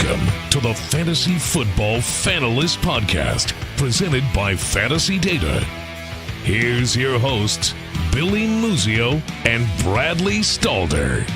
Welcome to the Fantasy Football Fanalist Podcast, presented by Fantasy Data. Here's your hosts, Billy Muzio and Bradley Stalder.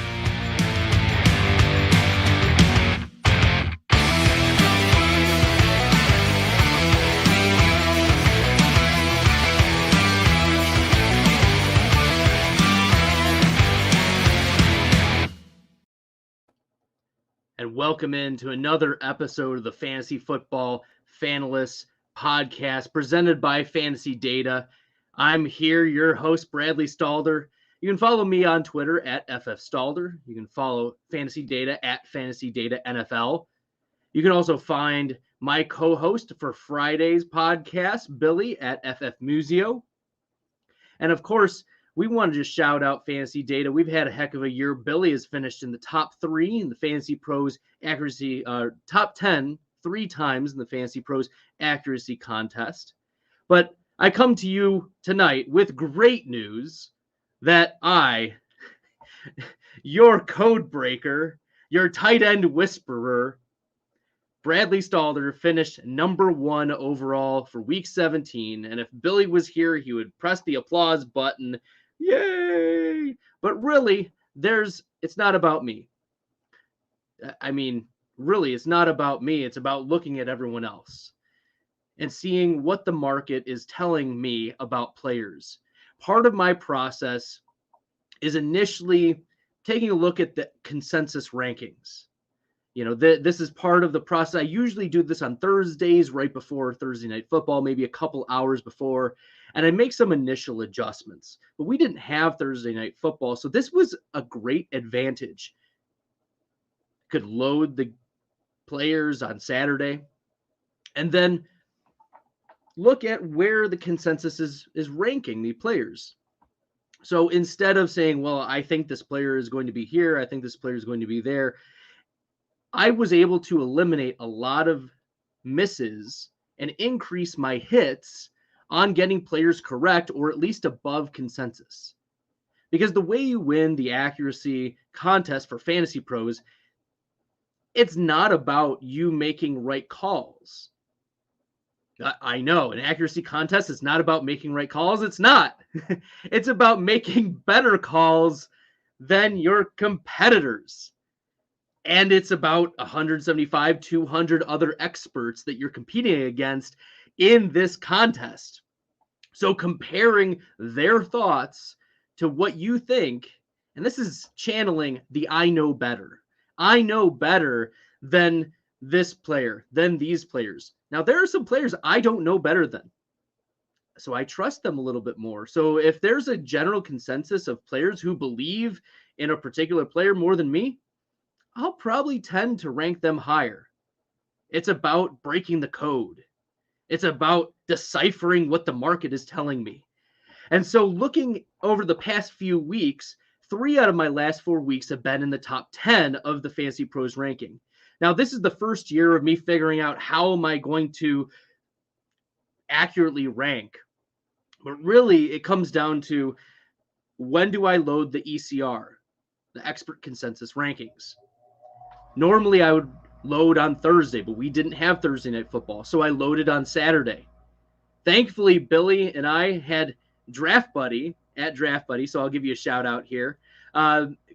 And welcome into another episode of the Fantasy Football Fanalist Podcast presented by Fantasy Data. I'm here, your host, Bradley Stalder. You can follow me on Twitter at FFStalder. You can follow Fantasy Data at Fantasy Data NFL. You can also find my co-host for Friday's podcast, Billy at FFMuzio. And of course, we want to just shout out Fantasy Data. We've had a heck of a year. Billy has finished in the top 3 in the FantasyPros Accuracy, top 10 3 times in the FantasyPros Accuracy contest. But I come to you tonight with great news that I, your code breaker, your tight end whisperer, Bradley Stalder, finished number 1 overall for Week 17. And if Billy was here, he would press the applause button. Yay! But really, it's not about me. I mean, really, it's not about me. It's about looking at everyone else and seeing what the market is telling me about players. Part of my process is initially taking a look at the consensus rankings. You know, this is part of the process. I usually do this on Thursdays, right before Thursday Night Football, maybe a couple hours before, and I make some initial adjustments. But we didn't have Thursday Night Football, so this was a great advantage. Could load the players on Saturday, and then look at where the consensus is ranking the players. So instead of saying, well, I think this player is going to be here, I think this player is going to be there, I was able to eliminate a lot of misses and increase my hits on getting players correct or at least above consensus. Because the way you win the accuracy contest for Fantasy Pros, it's not about you making right calls. I know, an accuracy contest is not about making right calls. It's not. It's about making better calls than your competitors. And it's about 175, 200 other experts that you're competing against in this contest. So comparing their thoughts to what you think, and this is channeling the I know better. I know better than this player, than these players. Now, there are some players I don't know better than. So I trust them a little bit more. So if there's a general consensus of players who believe in a particular player more than me, I'll probably tend to rank them higher. It's about breaking the code. It's about deciphering what the market is telling me. And so looking over the past few weeks, 3 out of my last 4 weeks have been in the top 10 of the Fantasy Pros ranking. Now, this is the first year of me figuring out how am I going to accurately rank. But really, it comes down to when do I load the ECR, the expert consensus rankings. Normally, I would load on Thursday, but we didn't have Thursday Night Football, so I loaded on Saturday. Thankfully, Billy and I had Draft Buddy at Draft Buddy, so I'll give you a shout out here.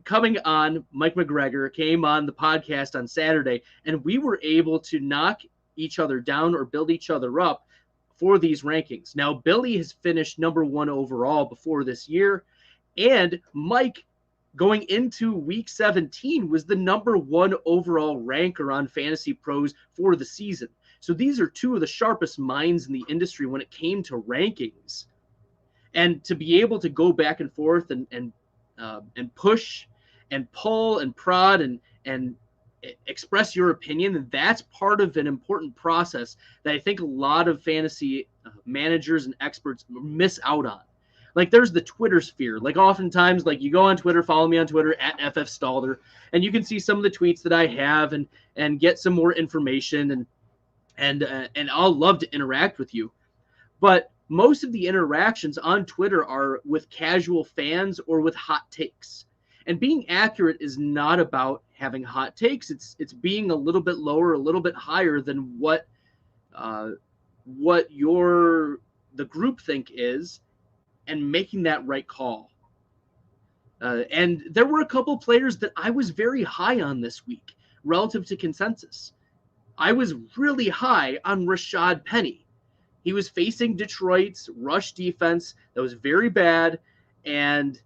Coming on, Mike McGregor came on the podcast on Saturday, and we were able to knock each other down or build each other up for these rankings. Now, Billy has finished number 1 overall before this year, and Mike, going into Week 17, was the number 1 overall ranker on Fantasy Pros for the season. So these are 2 of the sharpest minds in the industry when it came to rankings. And to be able to go back and forth and push and pull and prod and express your opinion, and that's part of an important process that I think a lot of fantasy managers and experts miss out on. Like, there's the Twitter sphere. Like, oftentimes, like, you go on Twitter, follow me on Twitter at FFStalder, and you can see some of the tweets that I have and get some more information, and I'll love to interact with you. But most of the interactions on Twitter are with casual fans or with hot takes. And being accurate is not about having hot takes. It's being a little bit lower, a little bit higher than what the group think is, and making that right call. And there were a couple players that I was very high on this week relative to consensus. I was really high on Rashad Penny. He was facing Detroit's rush defense that was very bad, and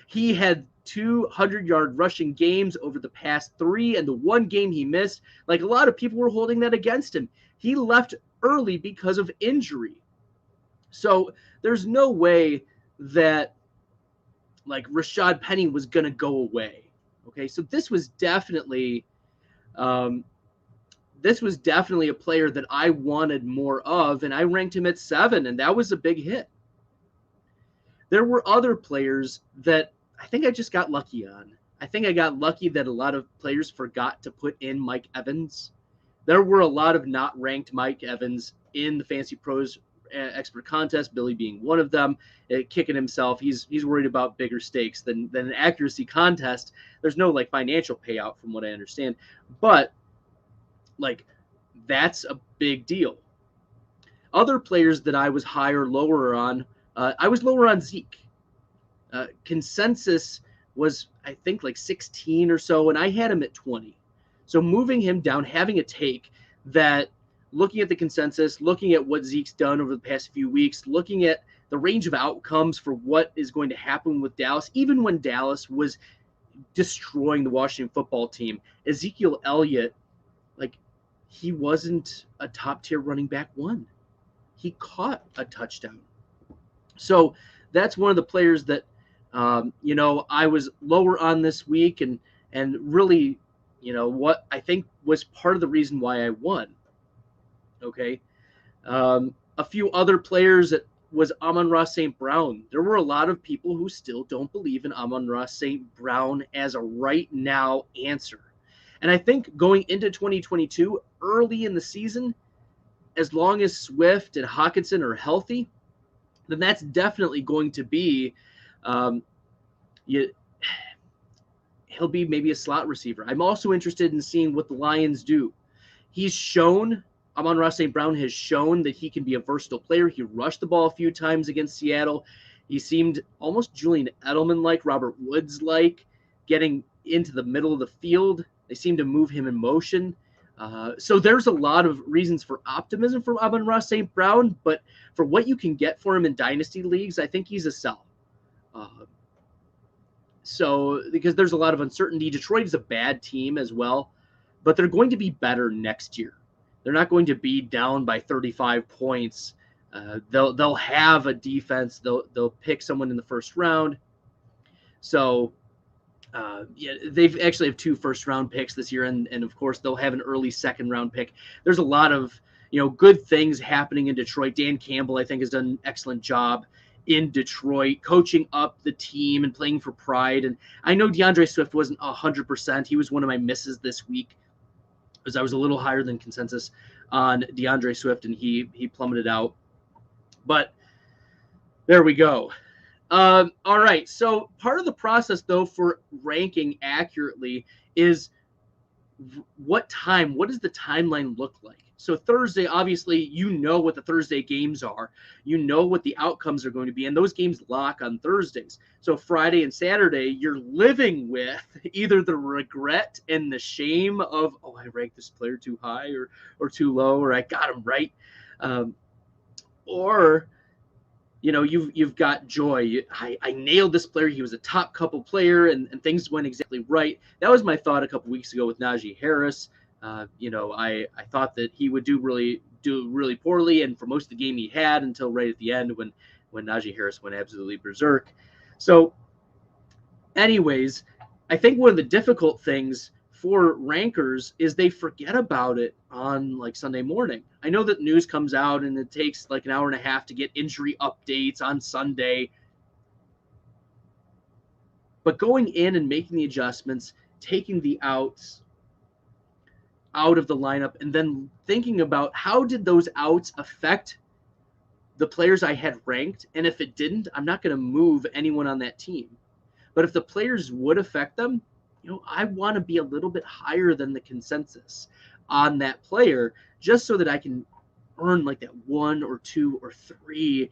he had 200-yard rushing games over the past 3, and the one game he missed, like a lot of people were holding that against him. He left early because of injury. So there's no way that like Rashad Penny was going to go away. Okay, so this was definitely a player that I wanted more of, and I ranked him at 7, and that was a big hit. There were other players that I think I just got lucky on. I think I got lucky that a lot of players forgot to put in Mike Evans. There were a lot of not ranked Mike Evans in the Fantasy Pros Expert Contest, Billy being one of them, kicking himself. He's worried about bigger stakes than an accuracy contest. There's no like financial payout from what I understand, but like that's a big deal. Other players that I was higher, lower on, I was lower on Zeke. Consensus was, I think, like 16 or so, and I had him at 20. So moving him down, having a take that, looking at the consensus, looking at what Zeke's done over the past few weeks, looking at the range of outcomes for what is going to happen with Dallas, even when Dallas was destroying the Washington football team, Ezekiel Elliott, like, he wasn't a top-tier running back one. He caught a touchdown. So that's one of the players that, I was lower on this week, and really, what I think was part of the reason why I won. Okay. A few other players that was Amon-Ra St. Brown. There were a lot of people who still don't believe in Amon-Ra St. Brown as a right now answer. And I think going into 2022, early in the season, as long as Swift and Hawkinson are healthy, then that's definitely going to be, he'll be maybe a slot receiver. I'm also interested in seeing what the Lions do. Amon-Ra St. Brown has shown that he can be a versatile player. He rushed the ball a few times against Seattle. He seemed almost Julian Edelman-like, Robert Woods-like, getting into the middle of the field. They seem to move him in motion. So there's a lot of reasons for optimism for Amon-Ra St. Brown, but for what you can get for him in dynasty leagues, I think he's a sell. Because there's a lot of uncertainty. Detroit is a bad team as well, but they're going to be better next year. They're not going to be down by 35 points. They'll have a defense. They'll pick someone in the first round. So they've actually have 2 first-round picks this year, and of course they'll have an early second-round pick. There's a lot of good things happening in Detroit. Dan Campbell, I think, has done an excellent job in Detroit, coaching up the team and playing for pride. And I know DeAndre Swift wasn't 100%. He was one of my misses this week, because I was a little higher than consensus on DeAndre Swift, and he plummeted out. But there we go. All right. So part of the process, though, for ranking accurately is what does the timeline look like? So Thursday, obviously, what the Thursday games are. What the outcomes are going to be, and those games lock on Thursdays. So Friday and Saturday, you're living with either the regret and the shame of, I ranked this player too high or too low, or I got him right. Or you've got joy. I nailed this player. He was a top couple player, and things went exactly right. That was my thought a couple weeks ago with Najee Harris. I thought that he would do really poorly, and for most of the game he had until right at the end when Najee Harris went absolutely berserk. So anyways, I think one of the difficult things for rankers is they forget about it on like Sunday morning. I know that news comes out and it takes like an hour and a half to get injury updates on Sunday. But going in and making the adjustments, taking the outs out of the lineup, and then thinking about how did those outs affect the players I had ranked, and if it didn't, I'm not going to move anyone on that team. But if the players would affect them, I want to be a little bit higher than the consensus on that player, just so that I can earn like that 1 or 2 or 3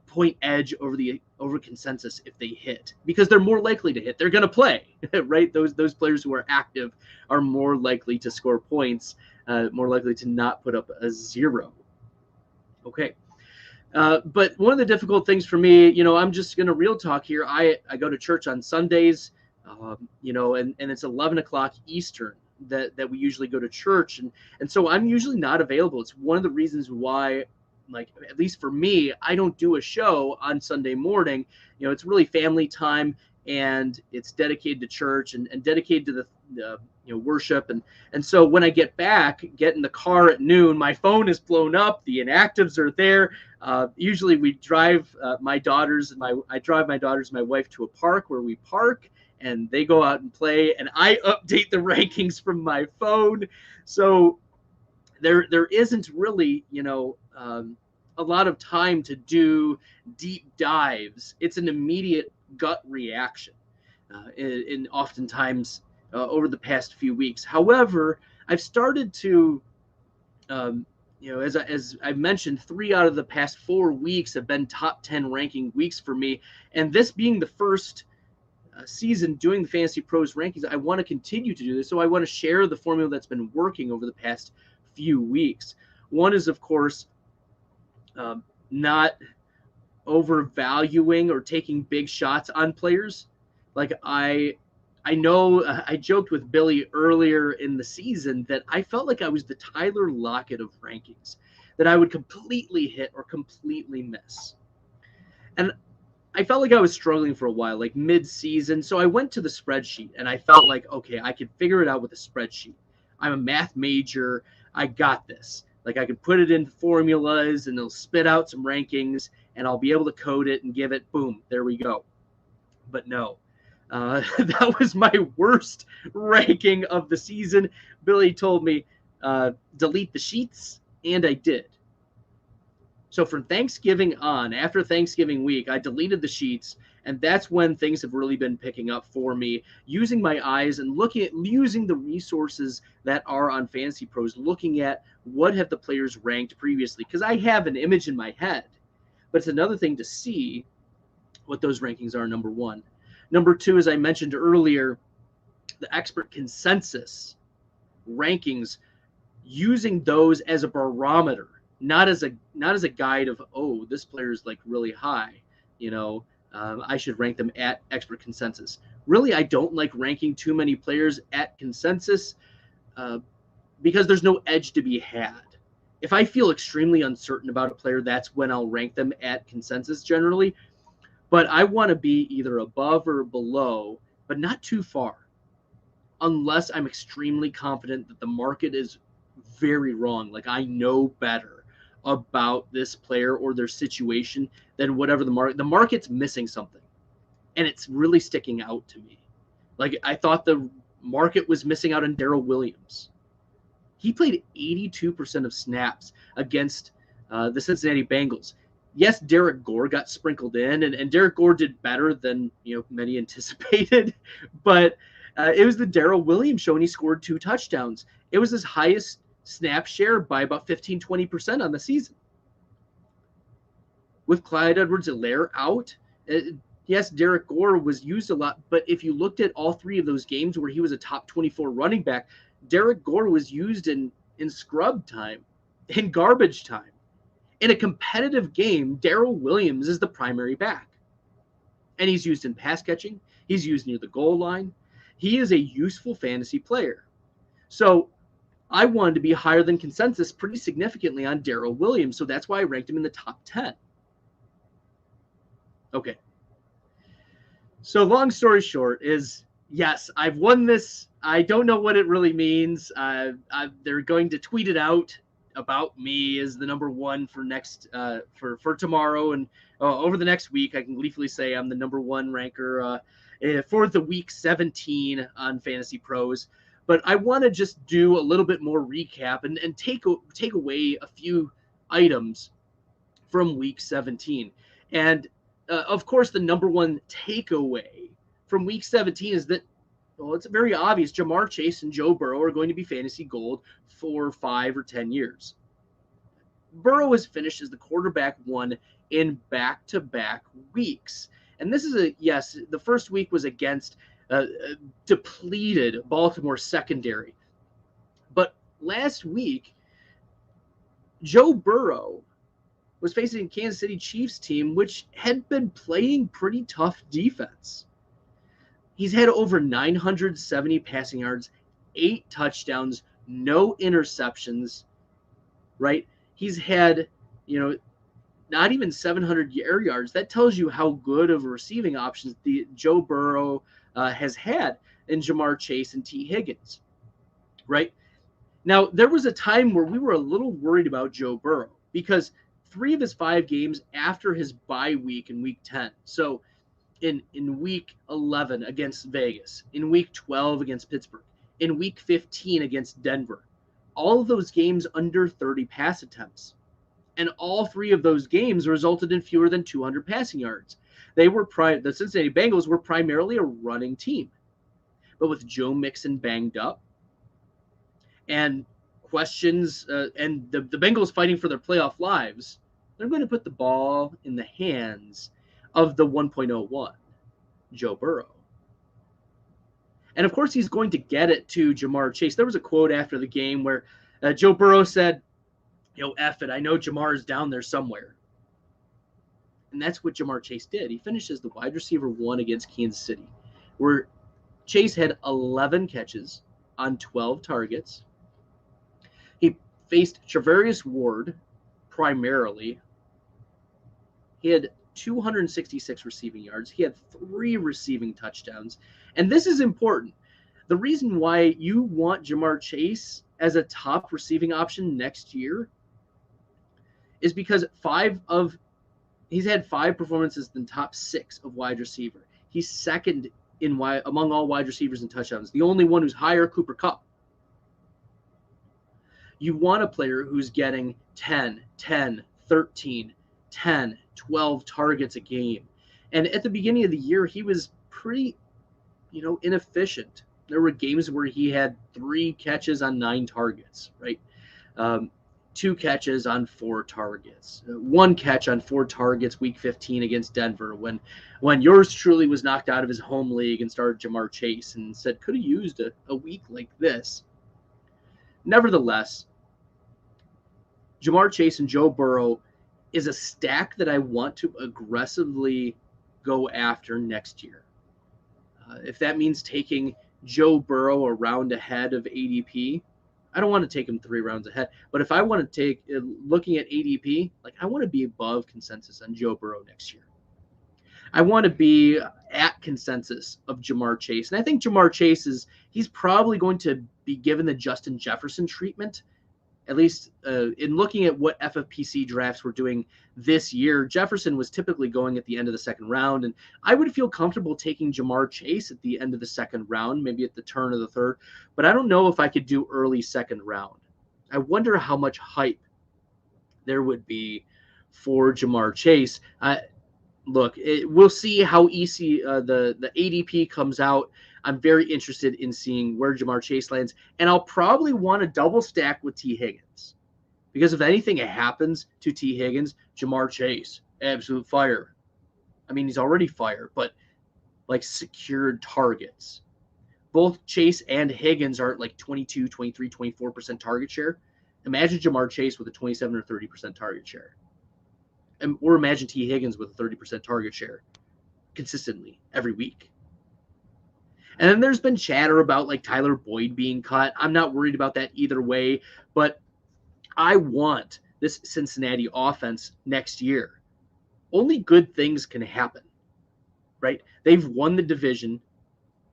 point edge over consensus if they hit, because they're more likely to hit. They're going to play, right? Those players who are active are more likely to score points, more likely to not put up a 0. Okay. But one of the difficult things for me, I'm just going to real talk here. I go to church on Sundays, and it's 11 o'clock Eastern that we usually go to church. And so I'm usually not available. It's one of the reasons why, like, at least for me, I don't do a show on Sunday morning. It's really family time, and it's dedicated to church and dedicated to the worship. And so when I get in the car at noon, my phone is blown up. The inactives are there. Usually we drive my daughters and my wife to a park where we park, and they go out and play, and I update the rankings from my phone. So there isn't really, a lot of time to do deep dives. It's an immediate gut reaction, in oftentimes over the past few weeks. However, I've started to, as I've mentioned, 3 out of the past 4 weeks have been top 10 ranking weeks for me. And this being the first season doing the Fantasy Pros rankings, I want to continue to do this. So I want to share the formula that's been working over the past few weeks. One is, of course, not overvaluing or taking big shots on players. Like I know I joked with Billy earlier in the season that I felt like I was the Tyler Lockett of rankings, that I would completely hit or completely miss. And I felt like I was struggling for a while, like mid-season. So I went to the spreadsheet and I felt like, okay, I could figure it out with a spreadsheet. I'm a math major. I got this. Like, I could put it in formulas and it'll spit out some rankings and I'll be able to code it and give it, boom, there we go. But no, that was my worst ranking of the season. Billy told me, delete the sheets, and I did. So from Thanksgiving on, after Thanksgiving week, I deleted the sheets, and that's when things have really been picking up for me, using my eyes and using the resources that are on Fantasy Pros, looking at what have the players ranked previously, because I have an image in my head, but it's another thing to see what those rankings are, number one. Number two, as I mentioned earlier, the expert consensus rankings, using those as a barometer, not as a guide of, oh, this player is like really high, I should rank them at expert consensus. Really, I don't like ranking too many players at consensus because there's no edge to be had. If I feel extremely uncertain about a player, that's when I'll rank them at consensus generally. But I want to be either above or below, but not too far, unless I'm extremely confident that the market is very wrong. Like, I know better about this player or their situation than whatever the market's missing something, and it's really sticking out to me. Like, I thought the market was missing out on Darrell Williams. He played 82% of snaps against the Cincinnati Bengals. Yes, Derek Gore got sprinkled in, and Derek Gore did better than many anticipated, but it was the Darrell Williams show, and he scored 2 touchdowns. It was his highest snap share by about 15-20% on the season. With Clyde Edwards-Helaire out, yes, Derek Gore was used a lot, but if you looked at all 3 of those games where he was a top 24 running back, Derek Gore was used in scrub time, in garbage time. In a competitive game, Darrell Williams is the primary back. And he's used in pass catching. He's used near the goal line. He is a useful fantasy player. So I wanted to be higher than consensus pretty significantly on Darrell Williams. So that's why I ranked him in the top 10. Okay. So long story short is, yes, I've won this. I don't know what it really means. They're going to tweet it out about me as the number one for next for tomorrow, and over the next week I can gleefully say I'm the number one ranker for the week 17 on Fantasy Pros. But I want to just do a little bit more recap and take away a few items from week 17. And of course, the number one takeaway from week 17 is that Well, it's very obvious Jamar Chase and Joe Burrow are going to be fantasy gold for 5 or 10 years. Burrow has finished as the quarterback one in back-to-back weeks. And this is the first week was against a depleted Baltimore secondary. But last week, Joe Burrow was facing a Kansas City Chiefs team, which had been playing pretty tough defense. He's had over 970 passing yards, 8 touchdowns, no interceptions, right? He's had, not even 700 air yards. That tells you how good of a receiving options the Joe Burrow has had in Jamar Chase and T. Higgins, right? Now, there was a time where we were a little worried about Joe Burrow because 3 of his 5 games after his bye week in week 10. So in week 11 against Vegas, in week 12 against Pittsburgh, in week 15 against Denver, all of those games under 30 pass attempts. And all 3 of those games resulted in fewer than 200 passing yards. The Cincinnati Bengals were primarily a running team. But with Joe Mixon banged up and questions and the Bengals fighting for their playoff lives, they're going to put the ball in the hands of the 1.01, Joe Burrow. And of course, he's going to get it to Jamar Chase. There was a quote after the game where Joe Burrow said, F it, I know Jamar is down there somewhere. And that's what Jamar Chase did. He finished as the wide receiver 1 against Kansas City, where Chase had 11 catches on 12 targets. He faced Charvarius Ward primarily. He had 266 receiving yards. He had 3 receiving touchdowns. And this is important. The reason why you want Jamar Chase as a top receiving option next year is because he's had 5 performances in the top 6 of wide receiver. He's second among all wide receivers in touchdowns. The only one who's higher, Cooper Kupp. You want a player who's getting 10, 13, 10, 12 targets a game. And at the beginning of the year, he was pretty, inefficient. There were games where he had 3 catches on 9 targets, right? 2 catches on 4 targets, 1 catch on 4 targets week 15 against Denver when yours truly was knocked out of his home league and started Jamar Chase and said could have used a week like this. Nevertheless, Jamar Chase and Joe Burrow is a stack that I want to aggressively go after next year. If that means taking Joe Burrow a round ahead of ADP, I don't want to take him 3 rounds ahead. But if I want to take, looking at ADP, I want to be above consensus on Joe Burrow next year. I want to be at consensus of Jamar Chase. And I think Jamar Chase he's probably going to be given the Justin Jefferson treatment. At least in looking at what FFPC drafts were doing this year, Jefferson was typically going at the end of the 2nd round. And I would feel comfortable taking Jamar Chase at the end of the 2nd round, maybe at the turn of the 3rd. But I don't know if I could do early 2nd round. I wonder how much hype there would be for Jamar Chase. We'll see how easy the ADP comes out. I'm very interested in seeing where Jamar Chase lands, and I'll probably want to double stack with T. Higgins because if anything happens to T. Higgins, Jamar Chase, absolute fire. I mean, he's already fire, but secured targets. Both Chase and Higgins are at 22, 23, 24% target share. Imagine Jamar Chase with a 27 or 30% target share. Or imagine T. Higgins with a 30% target share consistently every week. And then there's been chatter about Tyler Boyd being cut. I'm not worried about that either way, but I want this Cincinnati offense next year. Only good things can happen, right? They've won the division.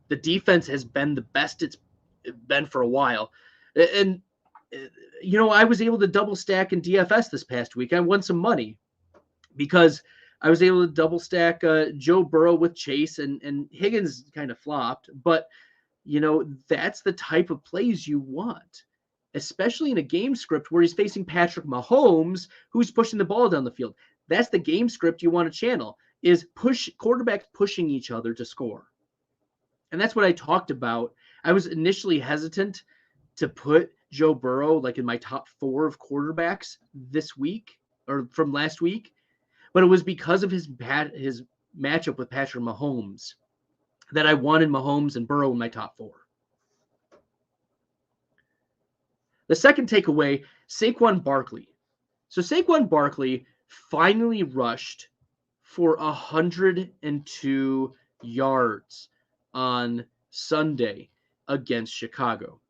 The defense has been the best it's been for a while. And, I was able to double stack in DFS this past week. I won some money because I was able to double stack Joe Burrow with Chase and Higgins kind of flopped. But, that's the type of plays you want, especially in a game script where he's facing Patrick Mahomes, who's pushing the ball down the field. That's the game script you want to channel is quarterbacks pushing each other to score. And that's what I talked about. I was initially hesitant to put Joe Burrow like in my top 4 of quarterbacks this week or from last week, but it was because of his matchup with Patrick Mahomes that I wanted Mahomes and Burrow in my top 4. The second takeaway, Saquon Barkley. So Saquon Barkley finally rushed for 102 yards on Sunday against Chicago.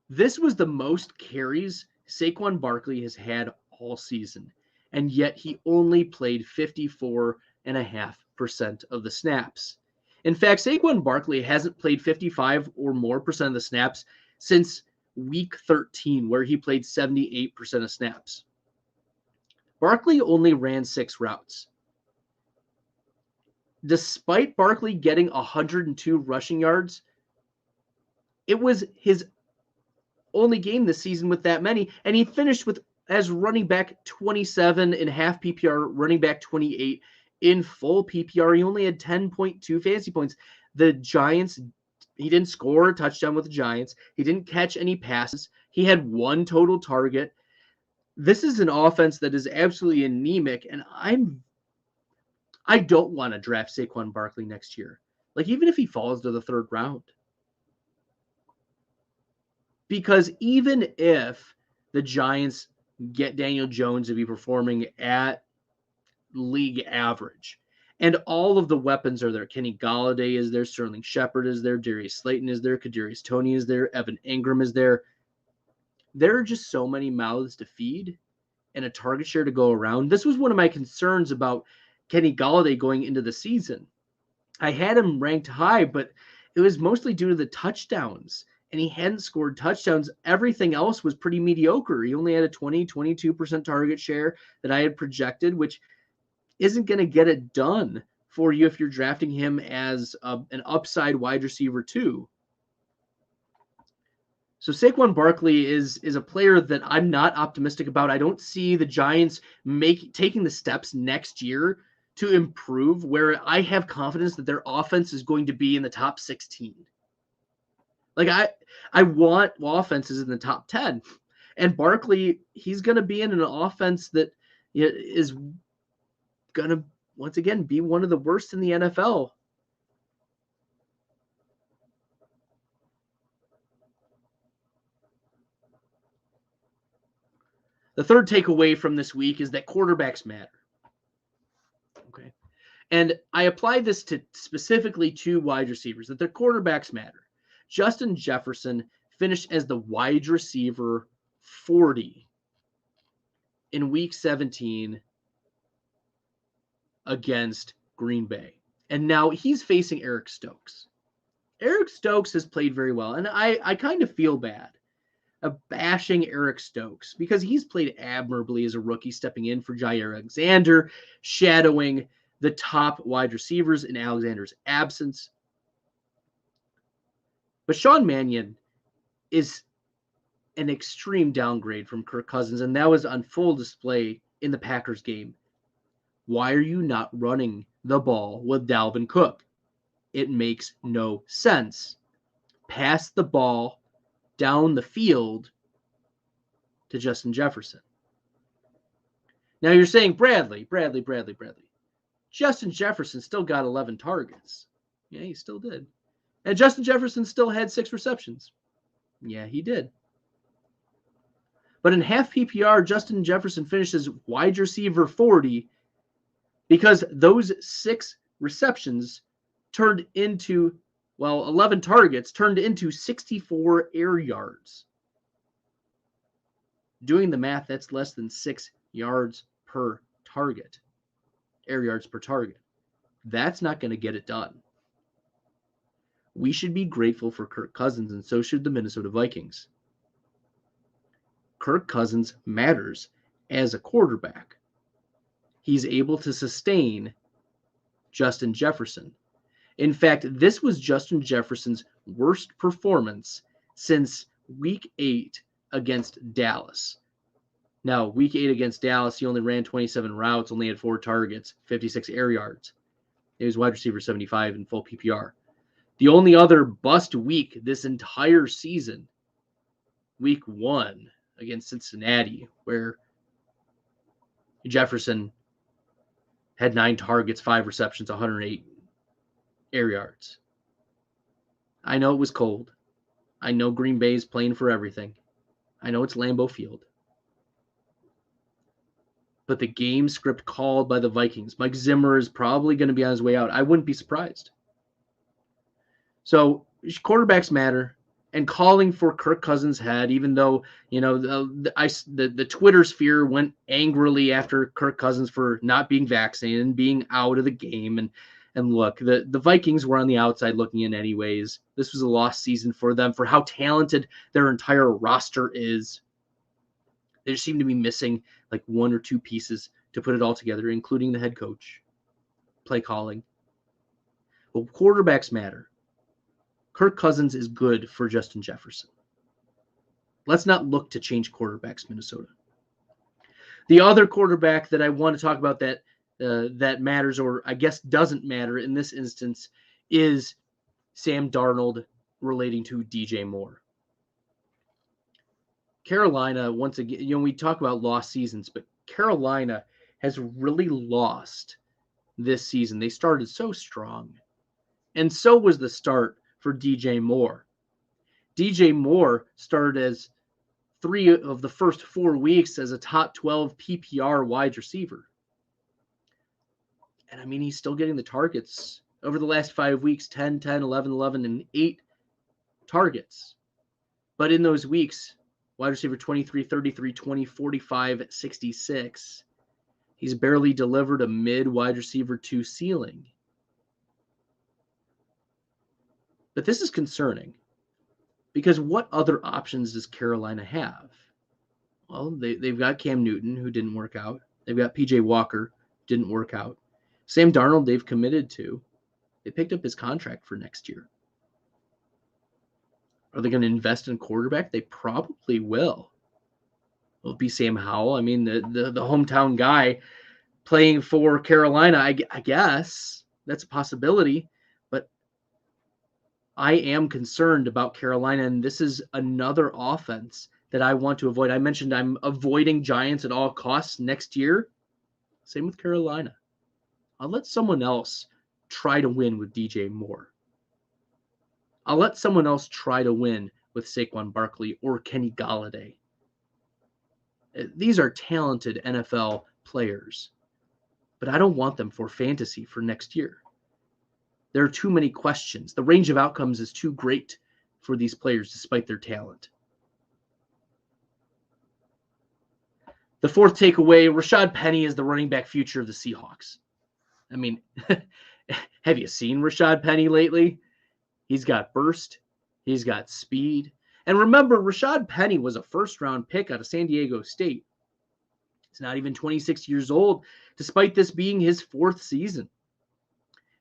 This was the most carries Saquon Barkley has had all season, and yet he only played 54.5% of the snaps. In fact, Saquon Barkley hasn't played 55 or more percent of the snaps since week 13, where he played 78% of snaps. Barkley only ran 6 routes. Despite Barkley getting 102 rushing yards, it was his only game this season with that many, and he finished with as running back 27 in half PPR, running back 28 in full PPR. He only had 10.2 fantasy points. The Giants, he didn't score a touchdown with the Giants. He didn't catch any passes. He had 1 total target. This is an offense that is absolutely anemic, and I don't want to draft Saquon Barkley next year. Like, even if he falls to the 3rd round. Because even if the Giants get Daniel Jones to be performing at league average, and all of the weapons are there, Kenny Golladay is there, Sterling Shepard is there, Darius Slayton is there, Kadarius Toney is there, Evan Ingram is there. There are just so many mouths to feed and a target share to go around. This was one of my concerns about Kenny Golladay going into the season. I had him ranked high, but it was mostly due to the touchdowns, and he hadn't scored touchdowns. Everything else was pretty mediocre. He only had a 22% target share that I had projected, which isn't going to get it done for you if you're drafting him as an upside wide receiver too. So Saquon Barkley is a player that I'm not optimistic about. I don't see the Giants taking the steps next year to improve, where I have confidence that their offense is going to be in the top 16. Like I want offenses in the top 10. And Barkley, he's going to be in an offense that is going to, once again, be one of the worst in the NFL. The third takeaway from this week is that quarterbacks matter. Okay. And I apply this to specifically 2 wide receivers, that their quarterbacks matter. Justin Jefferson finished as the wide receiver 40 in week 17 against Green Bay. And now he's facing Eric Stokes. Eric Stokes has played very well, and I kind of feel bad of bashing Eric Stokes because he's played admirably as a rookie, stepping in for Jair Alexander, shadowing the top wide receivers in Alexander's absence. But Sean Mannion is an extreme downgrade from Kirk Cousins, and that was on full display in the Packers game. Why are you not running the ball with Dalvin Cook? It makes no sense. Pass the ball down the field to Justin Jefferson. Now you're saying, Bradley. Justin Jefferson still got 11 targets. Yeah, he still did. And Justin Jefferson still had 6 receptions. Yeah, he did. But in half PPR, Justin Jefferson finishes wide receiver 40 because those 6 receptions turned into, 11 targets turned into 64 air yards. Doing the math, that's less than 6 yards per target. Air yards per target. That's not going to get it done. We should be grateful for Kirk Cousins, and so should the Minnesota Vikings. Kirk Cousins matters as a quarterback. He's able to sustain Justin Jefferson. In fact, this was Justin Jefferson's worst performance since week 8 against Dallas. Now, week 8 against Dallas, he only ran 27 routes, only had 4 targets, 56 air yards. He was wide receiver 75 in full PPR. The only other bust week this entire season, week 1 against Cincinnati, where Jefferson had 9 targets, 5 receptions, 108 air yards. I know it was cold. I know Green Bay is playing for everything. I know it's Lambeau Field. But the game script called by the Vikings, Mike Zimmer is probably going to be on his way out. I wouldn't be surprised. So quarterbacks matter, and calling for Kirk Cousins' head, even though, the Twitter sphere went angrily after Kirk Cousins for not being vaccinated and being out of the game. And look, the Vikings were on the outside looking in anyways. This was a lost season for them for how talented their entire roster is. They just seem to be missing like 1 or 2 pieces to put it all together, including the head coach, play calling. But quarterbacks matter. Kirk Cousins is good for Justin Jefferson. Let's not look to change quarterbacks, Minnesota. The other quarterback that I want to talk about that matters, or I guess doesn't matter in this instance, is Sam Darnold relating to DJ Moore. Carolina, once again, we talk about lost seasons, but Carolina has really lost this season. They started so strong, and so was the start for DJ Moore. DJ Moore started as 3 of the first 4 weeks as a top 12 PPR wide receiver. And I mean, he's still getting the targets over the last 5 weeks, 10, 10, 11, 11, and 8 targets. But in those weeks, wide receiver 23, 33, 20, 45, 66, he's barely delivered a mid wide receiver 2 ceiling. But this is concerning because what other options does Carolina have? Well, they've got Cam Newton, who didn't work out. They've got PJ Walker, didn't work out. Sam Darnold, they've committed to. They picked up his contract for next year. Are they going to invest in quarterback? They probably will. It'll be Sam Howell. I mean, the hometown guy playing for Carolina, I guess. That's a possibility. But I am concerned about Carolina, and this is another offense that I want to avoid. I mentioned I'm avoiding Giants at all costs next year. Same with Carolina. I'll let someone else try to win with DJ Moore. I'll let someone else try to win with Saquon Barkley or Kenny Golladay. These are talented NFL players, but I don't want them for fantasy for next year. There are too many questions. The range of outcomes is too great for these players despite their talent. The fourth takeaway, Rashad Penny is the running back future of the Seahawks. I mean, have you seen Rashad Penny lately? He's got burst. He's got speed. And remember, Rashad Penny was a first-round pick out of San Diego State. He's not even 26 years old, despite this being his 4th season.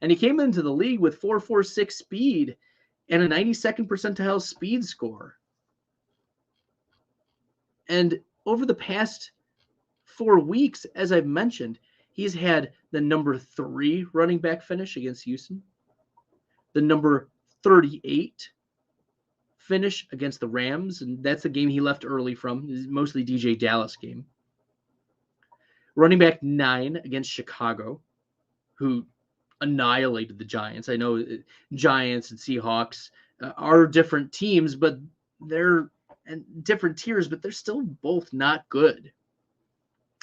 And he came into the league with 4.46 speed and a 92nd percentile speed score. And over the past 4 weeks, as I've mentioned, he's had the number 3 running back finish against Houston, the number 38 finish against the Rams, and that's the game he left early from, mostly DJ Dallas game. Running back 9 against Chicago, who annihilated the Giants. I know Giants and Seahawks are different teams, but they're in different tiers, but they're still both not good.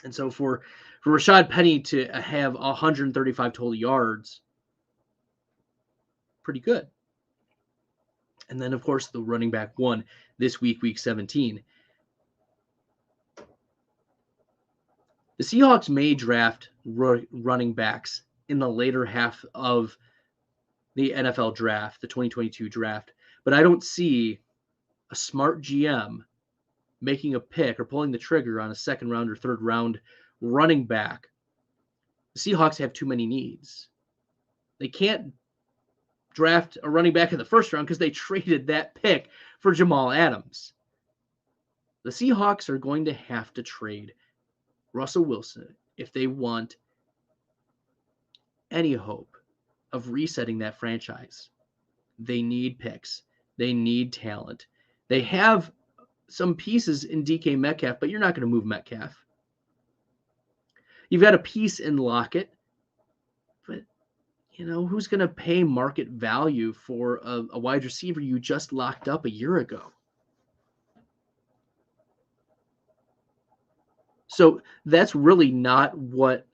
And so for Rashad Penny to have 135 total yards, pretty good. And then, of course, the running back 1 this week, week 17. The Seahawks may draft running backs in the later half of the NFL draft, the 2022 draft, but I don't see a smart GM making a pick or pulling the trigger on a 2nd round or 3rd round running back. The Seahawks have too many needs. They can't draft a running back in the 1st round because they traded that pick for Jamal Adams. The Seahawks are going to have to trade Russell Wilson if they want any hope of resetting that franchise. They need picks. They need talent. They have some pieces in DK Metcalf, but you're not going to move Metcalf. You've got a piece in Lockett, but who's going to pay market value for a wide receiver you just locked up a year ago? So that's really not what,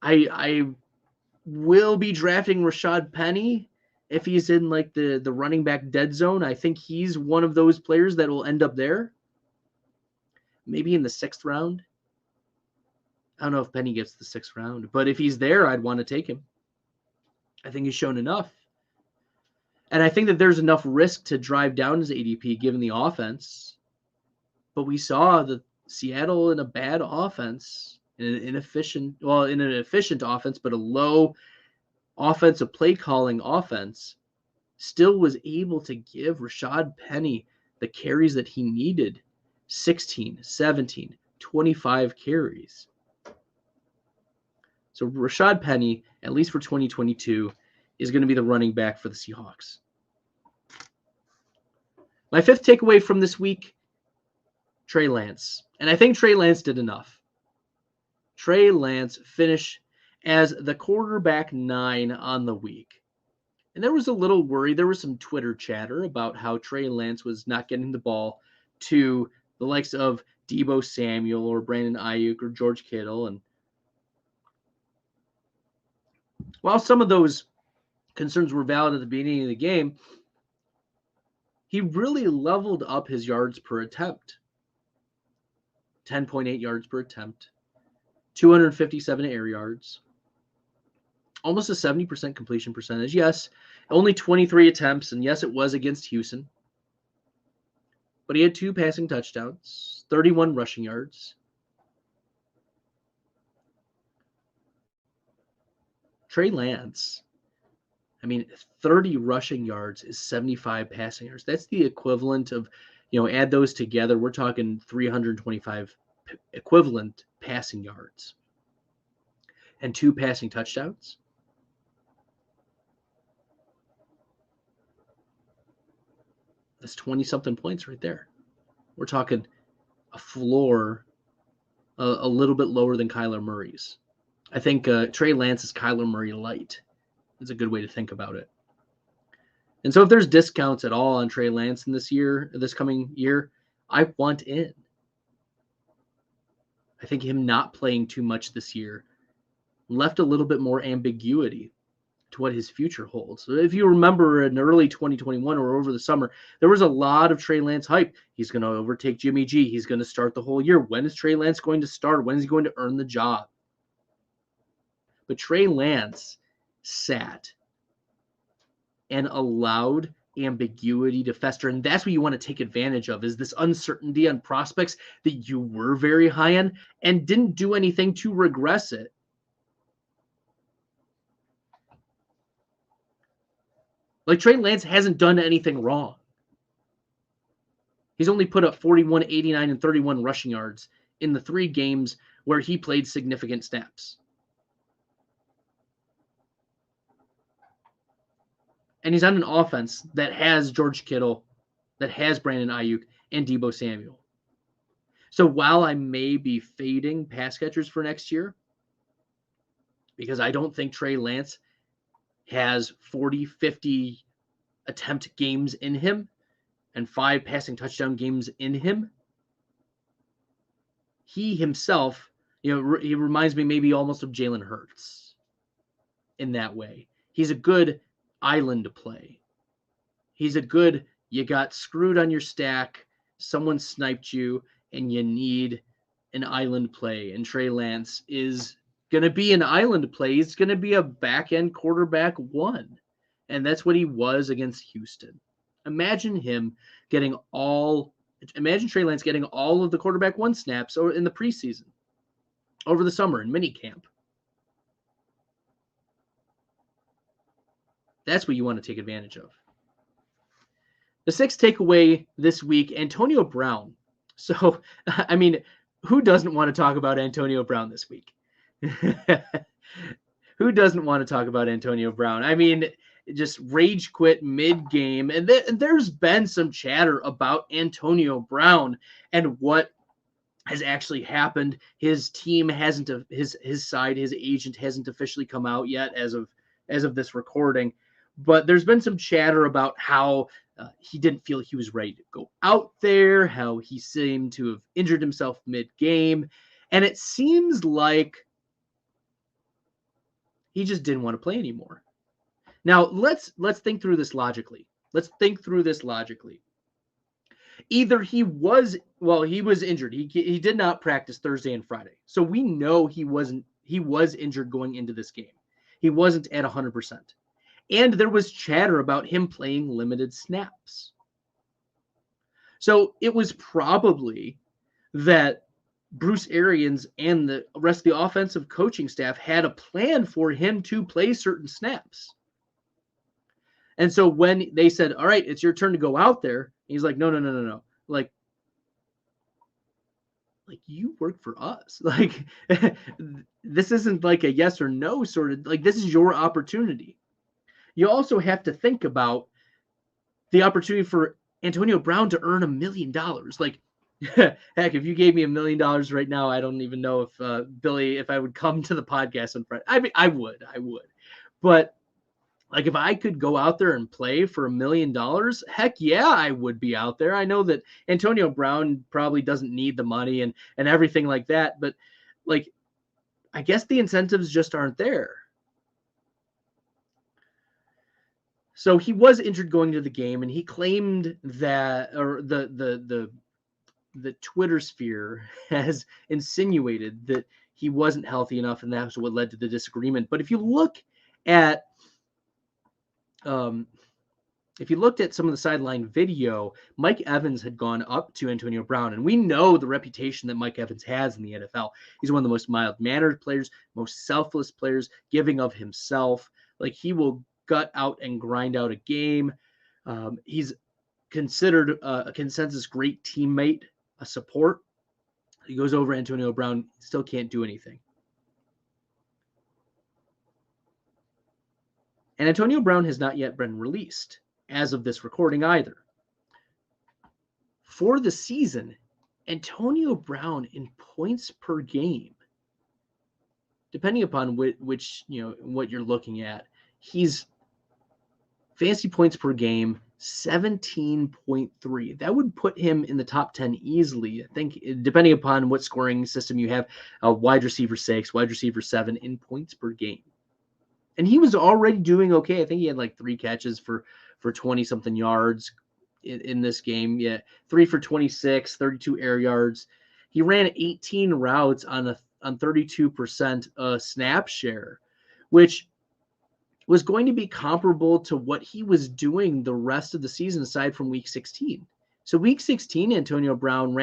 I will be drafting Rashad Penny if he's in like the running back dead zone. I think he's one of those players that will end up there. Maybe in the 6th round. I don't know if Penny gets the 6th round, but if he's there, I'd want to take him. I think he's shown enough. And I think that there's enough risk to drive down his ADP given the offense. But we saw that Seattle in a bad offense, in an efficient offense, but a low offensive play calling offense, still was able to give Rashad Penny the carries that he needed. 16, 17, 25 carries. So Rashad Penny, at least for 2022, is going to be the running back for the Seahawks. My 5th takeaway from this week, Trey Lance. And I think Trey Lance did enough. Trey Lance finished as the quarterback 9 on the week. And there was a little worry. There was some Twitter chatter about how Trey Lance was not getting the ball to the likes of Deebo Samuel or Brandon Ayuk or George Kittle. And while some of those concerns were valid at the beginning of the game, he really leveled up his yards per attempt. 10.8 yards per attempt, 257 air yards, almost a 70% completion percentage. Yes, only 23 attempts, and yes, it was against Houston. But he had 2 passing touchdowns, 31 rushing yards. Trey Lance, 30 rushing yards is 75 passing yards. That's the equivalent of, add those together, we're talking 325 equivalent passing yards. And 2 passing touchdowns. That's 20-something points right there. We're talking a floor a little bit lower than Kyler Murray's. I think Trey Lance is Kyler Murray light. That's a good way to think about it. And so if there's discounts at all on Trey Lance in this coming year, I want in. I think him not playing too much this year left a little bit more ambiguity to what his future holds. So if you remember in early 2021 or over the summer, there was a lot of Trey Lance hype. He's going to overtake Jimmy G. He's going to start the whole year. When is Trey Lance going to start? When is he going to earn the job? But Trey Lance sat and allowed ambiguity to fester. And that's what you want to take advantage of, is this uncertainty on prospects that you were very high on and didn't do anything to regress it. Like, Trey Lance hasn't done anything wrong. He's only put up 41, 89, and 31 rushing yards in the 3 games where he played significant snaps. And he's on an offense that has George Kittle, that has Brandon Ayuk, and Deebo Samuel. So while I may be fading pass catchers for next year, because I don't think Trey Lance has 40, 50 attempt games in him and 5 passing touchdown games in him, he himself, he reminds me maybe almost of Jalen Hurts in that way. He's a good island play. He's a good, you got screwed on your stack, someone sniped you, and you need an island play. And Trey Lance is going to be an island play. He's going to be a back-end quarterback 1. And that's what he was against Houston. Imagine Trey Lance getting all of the quarterback 1 snaps in the preseason, over the summer in minicamp. That's what you want to take advantage of. The 6th takeaway this week, Antonio Brown. So, who doesn't want to talk about Antonio Brown this week? Who doesn't want to talk about Antonio Brown? just rage quit mid-game. And there's been some chatter about Antonio Brown and what has actually happened. His team hasn't, his side, his agent hasn't officially come out yet as of this recording. But there's been some chatter about how he didn't feel he was ready to go out there, how he seemed to have injured himself mid-game. And it seems like he just didn't want to play anymore. Now, let's think through this logically. Either he was injured. He did not practice Thursday and Friday. So we know he was injured going into this game. He wasn't at 100%. And there was chatter about him playing limited snaps. So it was probably that Bruce Arians and the rest of the offensive coaching staff had a plan for him to play certain snaps. And so when they said, all right, it's your turn to go out there, he's like, no. Like you work for us. Like, this isn't like a yes or no sort of, like, this is your opportunity. You also have to think about the opportunity for Antonio Brown to earn $1 million. Like, heck, if you gave me $1 million right now, I don't even know if Billy, if I would come to the podcast on Friday. I mean, I would. But like, if I could go out there and play for $1 million, heck yeah, I would be out there. I know that Antonio Brown probably doesn't need the money and everything like that, but like, I guess the incentives just aren't there. So he was injured going to the game, and he claimed that, or the Twitter sphere has insinuated that he wasn't healthy enough, and that's what led to the disagreement. But if you looked at some of the sideline video, Mike Evans had gone up to Antonio Brown, and we know the reputation that Mike Evans has in the NFL. He's one of the most mild-mannered players, most selfless players, giving of himself. Like, he will gut out and grind out a game. He's considered a consensus great teammate, a support. He goes over Antonio Brown, still can't do anything. And Antonio Brown has not yet been released as of this recording either. For the season, Antonio Brown in points per game, depending upon which what you're looking at, he's fantasy points per game, 17.3. That would put him in the top 10 easily. I think, depending upon what scoring system you have, wide receiver 6, wide receiver 7 in points per game. And he was already doing okay. I think he had like 3 catches for 20-something yards in this game. Yeah, 3 for 26, 32 air yards. He ran 18 routes on 32% snap share, which was going to be comparable to what he was doing the rest of the season aside from week 16. So week 16, Antonio Brown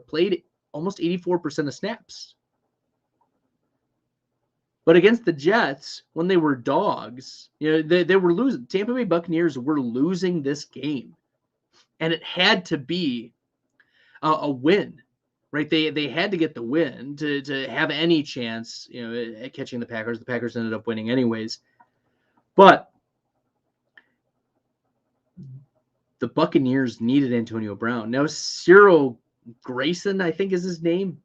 played almost 84% of snaps. But against the Jets, when they were dogs, they were losing. Tampa Bay Buccaneers were losing this game. And it had to be a win, right? They had to get the win to have any chance, at catching the Packers. The Packers ended up winning anyways. But the Buccaneers needed Antonio Brown. Now, Cyril Grayson, I think is his name,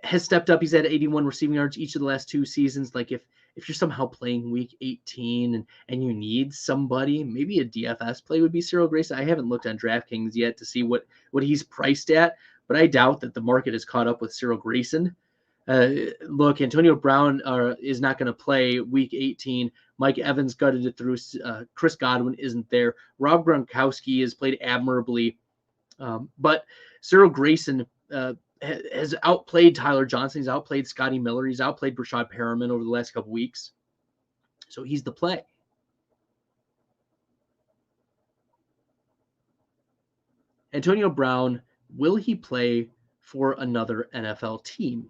has stepped up. He's had 81 receiving yards each of the last 2 seasons. Like, if you're somehow playing week 18 and you need somebody, maybe a DFS play would be Cyril Grayson. I haven't looked on DraftKings yet to see what he's priced at, but I doubt that the market has caught up with Cyril Grayson. Look, Antonio Brown is not going to play week 18. Mike Evans gutted it through. Chris Godwin isn't there. Rob Gronkowski has played admirably. But Cyril Grayson has outplayed Tyler Johnson. He's outplayed Scotty Miller. He's outplayed Rashad Penny over the last couple weeks. So he's the play. Antonio Brown, will he play for another NFL team?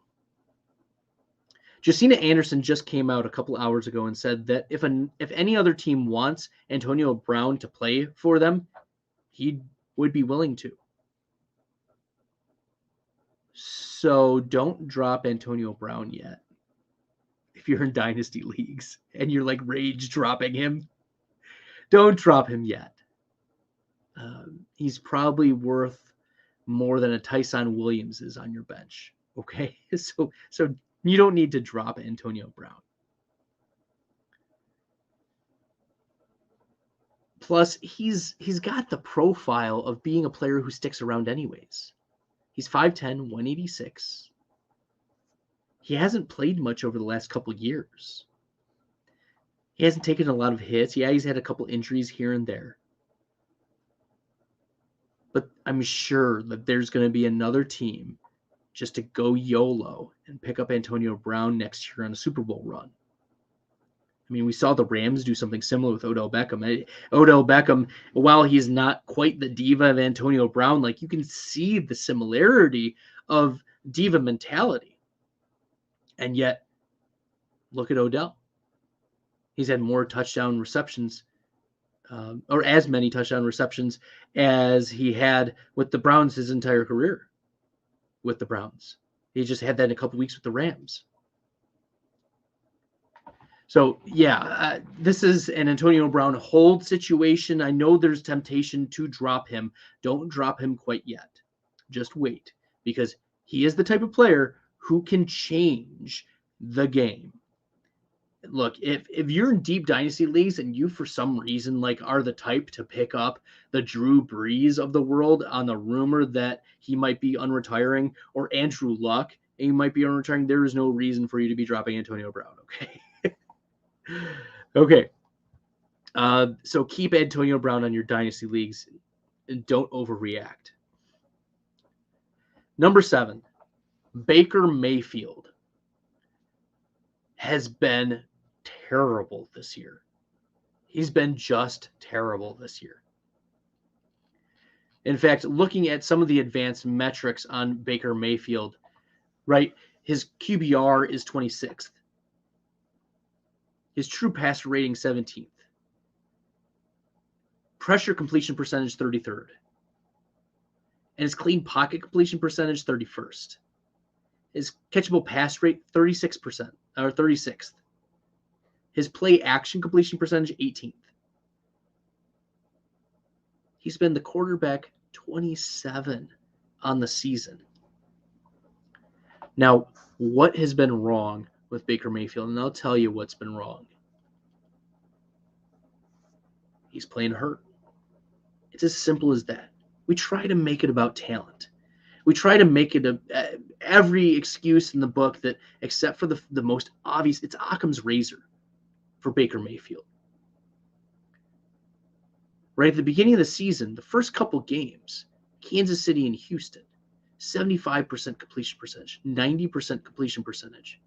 Josina Anderson just came out a couple hours ago and said that if any other team wants Antonio Brown to play for them, he would be willing to. So don't drop Antonio Brown yet. if you're in dynasty leagues and you're like rage dropping him, don't drop him yet. He's probably worth more than a Tyson Williams is on your bench. Okay, so you don't need to drop Antonio Brown. Plus, he's got the profile of being a player who sticks around anyways. He's 5'10", 186. He hasn't played much over the last couple years. He hasn't taken a lot of hits. Yeah, he's had a couple injuries here and there. But I'm sure that there's going to be another team just to go YOLO and pick up Antonio Brown next year on a Super Bowl run. I mean, we saw the Rams do something similar with Odell Beckham. Odell Beckham, while he's not quite the diva of Antonio Brown, like you can see the similarity of diva mentality. And yet, look at Odell. He's had more touchdown receptions, or as many touchdown receptions as he had with the Browns his entire career with the Browns. He just had that in a couple weeks with the Rams. So, yeah, this is an Antonio Brown hold situation. I know there's temptation to drop him. Don't drop him quite yet. Just wait, because he is the type of player who can change the game. Look, if you're in deep dynasty leagues and you, for some reason, like are the type to pick up the Drew Brees of the world on the rumor that he might be unretiring, or Andrew Luck, and he might be unretiring, there is no reason for you to be dropping Antonio Brown, okay? Okay. So keep Antonio Brown on your dynasty leagues and don't overreact. Number 7, Baker Mayfield has been terrible this year. He's been just terrible this year. In fact, looking at some of the advanced metrics on Baker Mayfield, right, his QBR is 26th. His true passer rating, 17th. Pressure completion percentage, 33rd. And his clean pocket completion percentage, 31st. His catchable pass rate, 36%, or 36th. His play action completion percentage, 18th. He's been the quarterback 27 on the season. Now, what has been wrong with Baker Mayfield? And I'll tell you what's been wrong. He's playing hurt. It's as simple as that. We try to make it about talent. We try to make it every excuse in the book that, except for the most obvious, it's Occam's razor for Baker Mayfield. Right at the beginning of the season, the first couple games, Kansas City and Houston, 75% completion percentage, 90% completion percentage,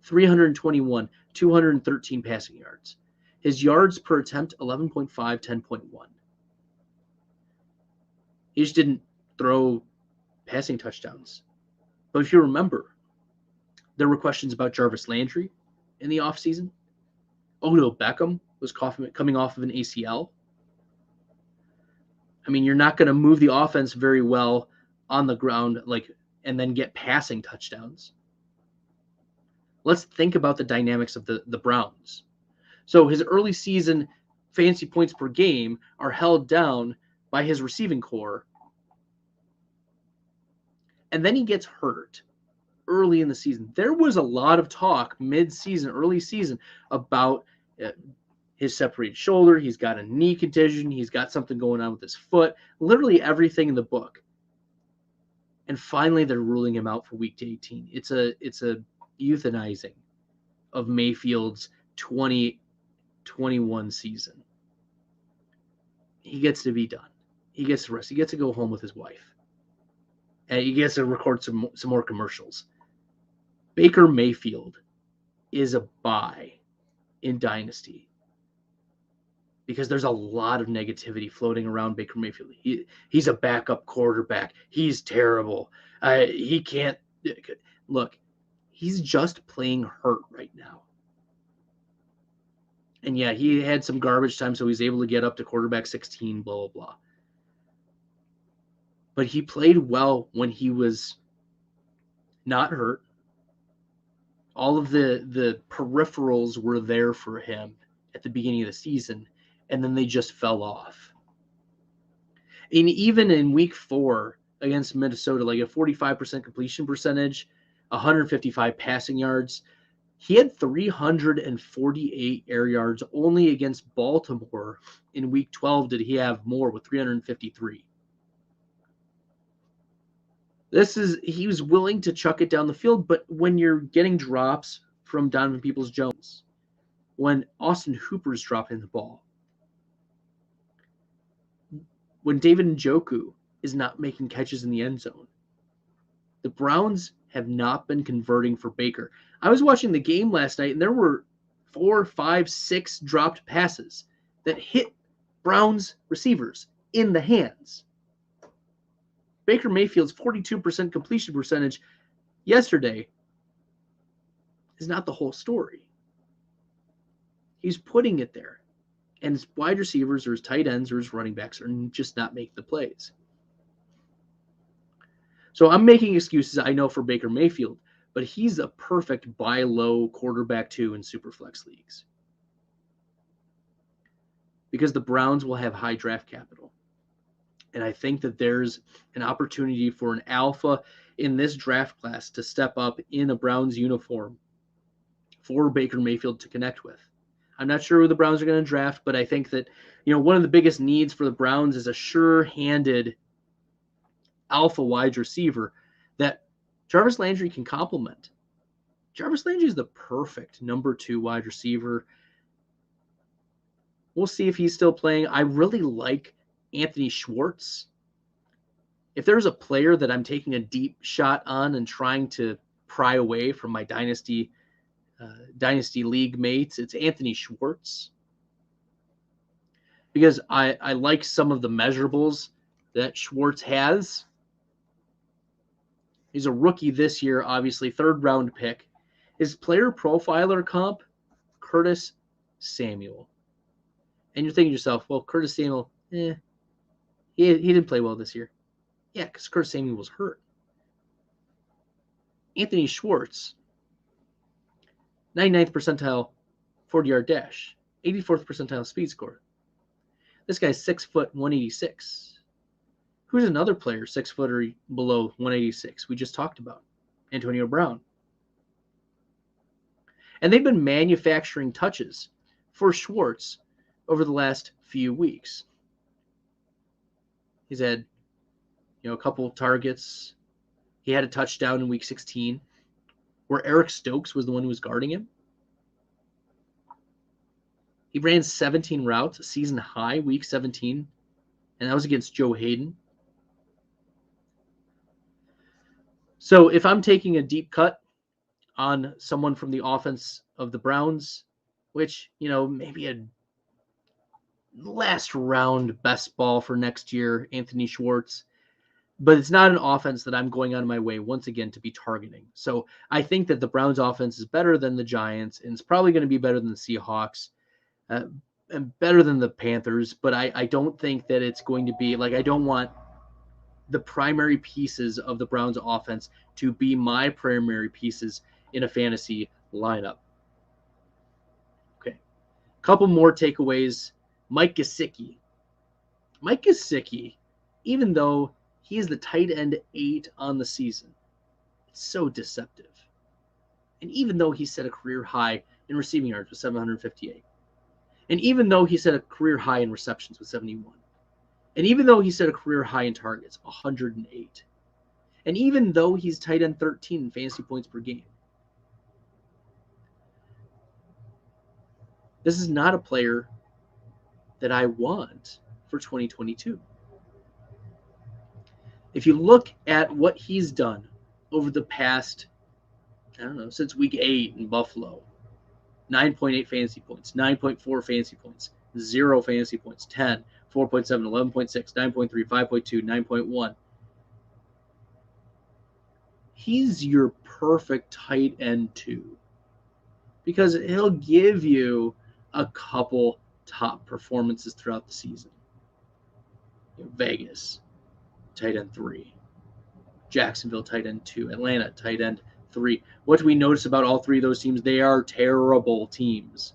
321, 213 passing yards. His yards per attempt, 11.5, 10.1. He just didn't throw passing touchdowns. But if you remember, there were questions about Jarvis Landry in the offseason. Odell Beckham was coming off of an ACL. I mean, you're not going to move the offense very well on the ground, and then get passing touchdowns. Let's think about the dynamics of the Browns. So his early season fantasy points per game are held down by his receiving core. And then he gets hurt early in the season. There was a lot of talk mid-season, early season, about his separated shoulder. He's got a knee contusion. He's got something going on with his foot. Literally everything in the book. And finally, they're ruling him out for week 18. It's a euthanizing of Mayfield's 2021 season. He gets to be done. He gets to rest. He gets to go home with his wife. And he gets to record some more commercials. Baker Mayfield is a buy in Dynasty because there's a lot of negativity floating around Baker Mayfield. He's a backup quarterback. He's terrible. He can't. Look, he's just playing hurt right now. And yeah, he had some garbage time, so he's able to get up to quarterback 16, blah, blah, blah. But he played well when he was not hurt, All of the peripherals were there for him at the beginning of the season, and then they just fell off. And even in week 4 against Minnesota, like a 45% completion percentage, 155 passing yards, he had 348 air yards. Only against Baltimore in week 12 did he have more, with 353. He was willing to chuck it down the field, but when you're getting drops from Donovan Peoples-Jones, when Austin Hooper's dropping the ball, when David Njoku is not making catches in the end zone, the Browns have not been converting for Baker. I was watching the game last night, and there were 4, 5, 6 dropped passes that hit Browns receivers in the hands. Baker Mayfield's 42% completion percentage yesterday is not the whole story. He's putting it there. And his wide receivers or his tight ends or his running backs are just not making the plays. So I'm making excuses, I know, for Baker Mayfield, but he's a perfect buy low quarterback 2 in Superflex leagues. Because the Browns will have high draft capital. And I think that there's an opportunity for an alpha in this draft class to step up in a Browns uniform for Baker Mayfield to connect with. I'm not sure who the Browns are going to draft, but I think that, one of the biggest needs for the Browns is a sure-handed alpha wide receiver that Jarvis Landry can complement. Jarvis Landry is the perfect number 2 wide receiver. We'll see if he's still playing. I really like Anthony Schwartz. If there's a player that I'm taking a deep shot on and trying to pry away from my dynasty league mates, it's Anthony Schwartz. Because I like some of the measurables that Schwartz has. He's a rookie this year, obviously, 3rd round pick. His player profiler comp, Curtis Samuel. And you're thinking to yourself, well, Curtis Samuel, he didn't play well this year. Yeah, because Curtis Samuel was hurt. Anthony Schwartz, 99th percentile 40-yard dash, 84th percentile speed score. This guy's 6 foot 186. Who's another player 6 foot or below 186? We just talked about Antonio Brown. And they've been manufacturing touches for Schwartz over the last few weeks. He's had, a couple of targets. He had a touchdown in week 16 where Eric Stokes was the one who was guarding him. He ran 17 routes, a season high, week 17, and that was against Joe Hayden. So if I'm taking a deep cut on someone from the offense of the Browns, which, maybe a last round best ball for next year, Anthony Schwartz, but it's not an offense that I'm going out of my way once again to be targeting. So I think that the Browns offense is better than the Giants, and it's probably going to be better than the Seahawks, and better than the Panthers, but I don't think that it's going to be, I don't want the primary pieces of the Browns offense to be my primary pieces in a fantasy lineup. Okay. Couple more takeaways. Mike Gesicki. Mike Gesicki, even though he is the tight end 8 on the season, it's so deceptive. And even though he set a career high in receiving yards with 758, and even though he set a career high in receptions with 71, and even though he set a career high in targets, 108, and even though he's tight end 13 in fantasy points per game, this is not a player that I want for 2022. If you look at what he's done over the past, since week 8 in Buffalo, 9.8 fantasy points, 9.4 fantasy points, 0 fantasy points, 10, 4.7, 11.6, 9.3, 5.2, 9.1. He's your perfect tight end 2 because he'll give you a couple top performances throughout the season. Vegas, tight end 3. Jacksonville, tight end 2. Atlanta, tight end three. What do we notice about all three of those teams? They are terrible teams.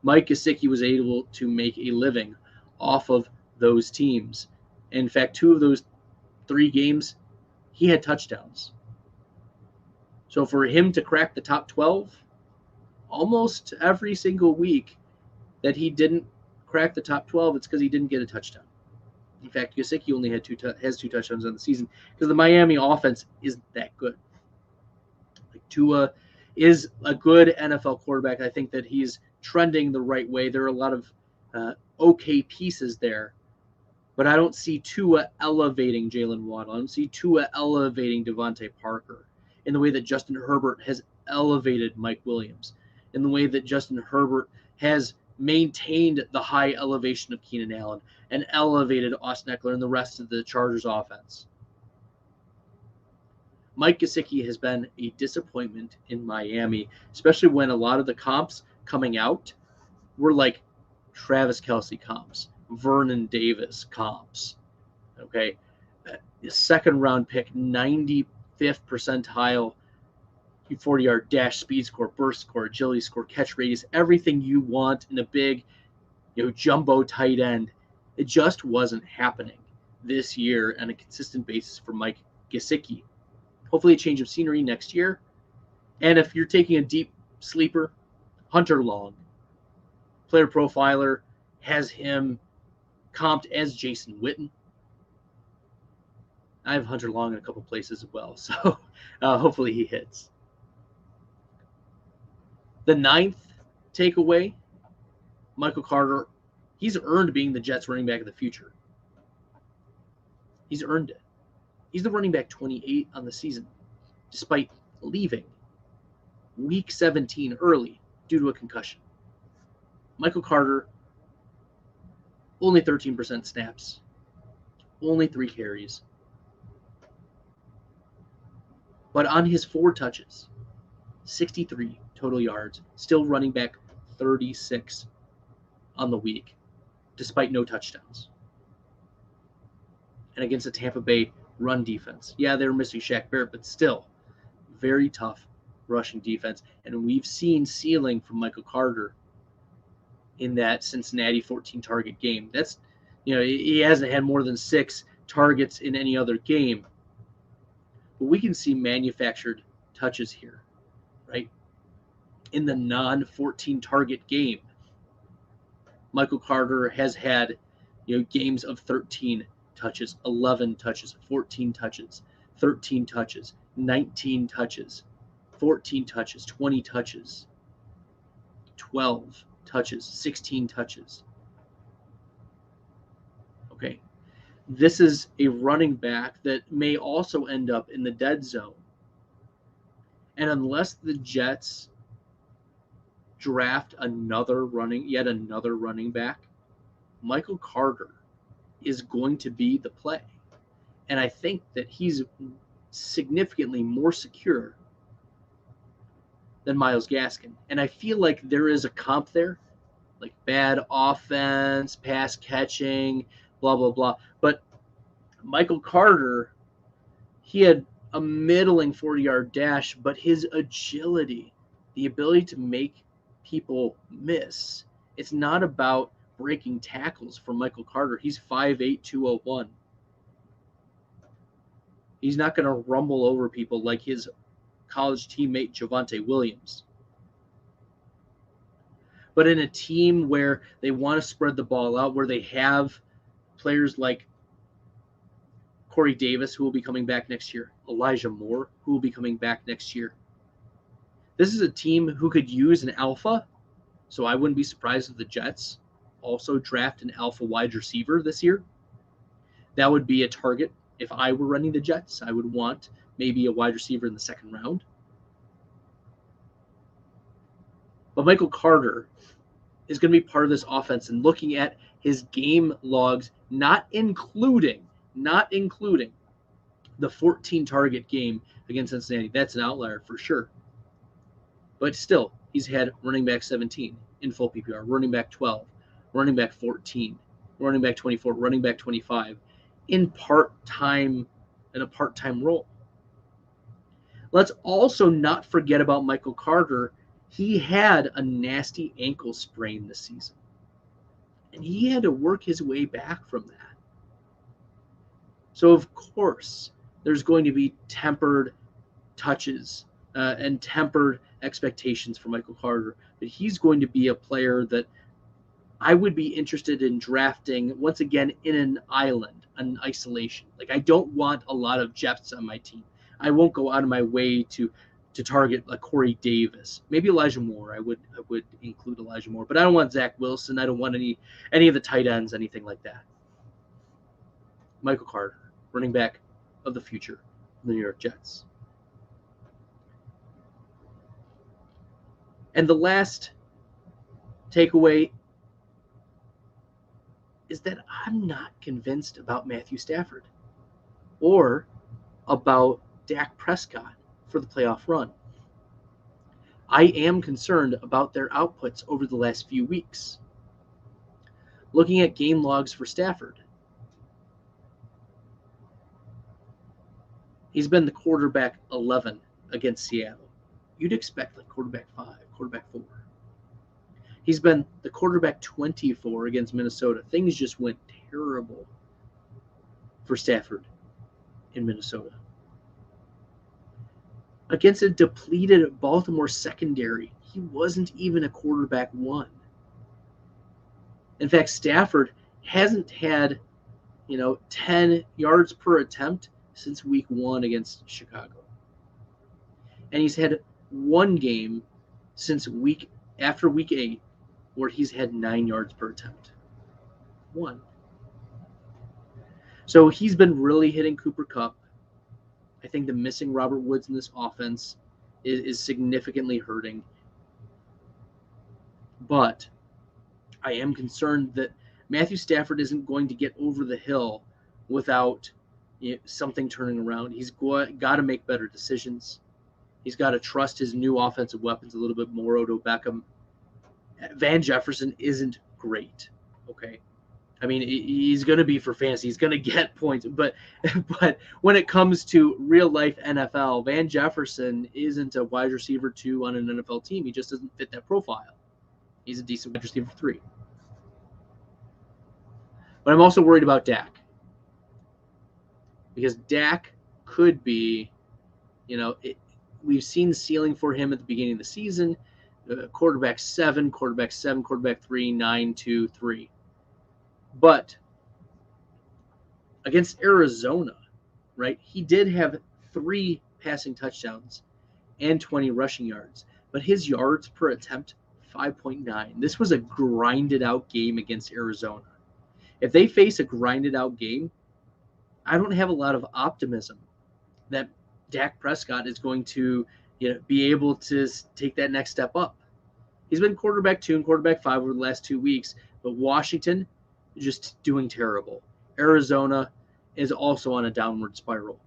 Mike Gesicki was able to make a living off of those teams. In fact, 2 of those 3 games, he had touchdowns. So for him to crack the top 12, almost every single week that he didn't crack the top 12, it's because he didn't get a touchdown. In fact, Gesicki only had 2 touchdowns on the season because the Miami offense isn't that good. Like Tua is a good NFL quarterback. I think that he's trending the right way. There are a lot of okay pieces there, but I don't see Tua elevating Jalen Waddle. I don't see Tua elevating Devontae Parker in the way that Justin Herbert has elevated Mike Williams, in the way that Justin Herbert has maintained the high elevation of Keenan Allen and elevated Austin Eckler and the rest of the Chargers offense. Mike Gesicki has been a disappointment in Miami, especially when a lot of the comps coming out were like Travis Kelce comps, Vernon Davis comps. Okay. Second round pick, 95th percentile, 40-yard dash, speed score, burst score, agility score, catch radius, everything you want in a big, jumbo tight end. It just wasn't happening this year on a consistent basis for Mike Gesicki. Hopefully a change of scenery next year. And if you're taking a deep sleeper, Hunter Long, Player Profiler has him comped as Jason Witten. I have Hunter Long in a couple places as well, so hopefully he hits. The 9th takeaway, Michael Carter, he's earned being the Jets running back of the future. He's earned it. He's the running back 28 on the season, despite leaving week 17 early due to a concussion. Michael Carter, only 13% snaps, only 3 carries. But on his 4 touches, 63 total yards, still running back 36 on the week, despite no touchdowns. And against the Tampa Bay run defense. Yeah, they're missing Shaq Barrett, but still very tough rushing defense. And we've seen ceiling from Michael Carter in that Cincinnati 14 target game. That's, he hasn't had more than 6 targets in any other game. But we can see manufactured touches here, right? In the non-14 target game, Michael Carter has had, games of 13 touches, 11 touches, 14 touches, 13 touches, 19 touches, 14 touches, 20 touches, 12 touches, 16 touches. Okay. This is a running back that may also end up in the dead zone. And unless the Jets draft yet another running back, Michael Carter is going to be the play. And I think that he's significantly more secure than Myles Gaskin. And I feel like there is a comp there, like bad offense, pass catching, blah, blah, blah. But Michael Carter, he had a middling 40-yard dash, but his agility, the ability to make people miss, it's not about breaking tackles for Michael Carter. He's 5'8", 201. He's not going to rumble over people like his college teammate Javonte Williams. But in a team where they want to spread the ball out, where they have players like Corey Davis, who will be coming back next year, Elijah Moore, who will be coming back next year. This is a team who could use an alpha, so I wouldn't be surprised if the Jets also draft an alpha wide receiver this year. That would be a target. If I were running the Jets, I would want maybe a wide receiver in the 2nd round. But Michael Carter is going to be part of this offense, and looking at his game logs, not including the 14 target game against Cincinnati. That's an outlier for sure. But still, he's had running back 17 in full PPR, running back 12, running back 14, running back 24, running back 25 in a part-time role. Let's also not forget about Michael Carter. He had a nasty ankle sprain this season, and he had to work his way back from that. So, of course, there's going to be tempered touches and tempered expectations for Michael Carter, but he's going to be a player that I would be interested in drafting once again in an island, an isolation. Like, I don't want a lot of Jets on my team. I won't go out of my way to target a Corey Davis, maybe Elijah Moore. I would include Elijah Moore, but I don't want Zach Wilson. I don't want any of the tight ends, anything like that. Michael Carter, running back of the future, of the New York Jets. And the last takeaway is that I'm not convinced about Matthew Stafford or about Dak Prescott for the playoff run. I am concerned about their outputs over the last few weeks. Looking at game logs for Stafford, he's been the quarterback 11 against Seattle. You'd expect like quarterback 5, quarterback 4. He's been the quarterback 24 against Minnesota. Things just went terrible for Stafford in Minnesota. Against a depleted Baltimore secondary, he wasn't even a quarterback 1. In fact, Stafford hasn't had, 10 yards per attempt since week 1 against Chicago. And he's had one game since after week 8 where he's had 9 yards per attempt. 1. So he's been really hitting Cooper Kupp. I think the missing Robert Woods in this offense is significantly hurting. But I am concerned that Matthew Stafford isn't going to get over the hill without something turning around. He's got to make better decisions. He's got to trust his new offensive weapons a little bit more. Odell Beckham. Van Jefferson isn't great, okay? I mean, he's going to be for fantasy. He's going to get points. But when it comes to real-life NFL, Van Jefferson isn't a wide receiver 2 on an NFL team. He just doesn't fit that profile. He's a decent wide receiver 3. But I'm also worried about Dak. Because Dak could be, we've seen ceiling for him at the beginning of the season. Quarterback 7, quarterback 3, 9, 2, 3. But against Arizona, right, he did have 3 passing touchdowns and 20 rushing yards. But his yards per attempt, 5.9. This was a grinded-out game against Arizona. If they face a grinded-out game, I don't have a lot of optimism that Dak Prescott is going to be able to take that next step up. He's been quarterback 2 and quarterback 5 over the last 2 weeks, but Washington just doing terrible. Arizona is also on a downward spiral.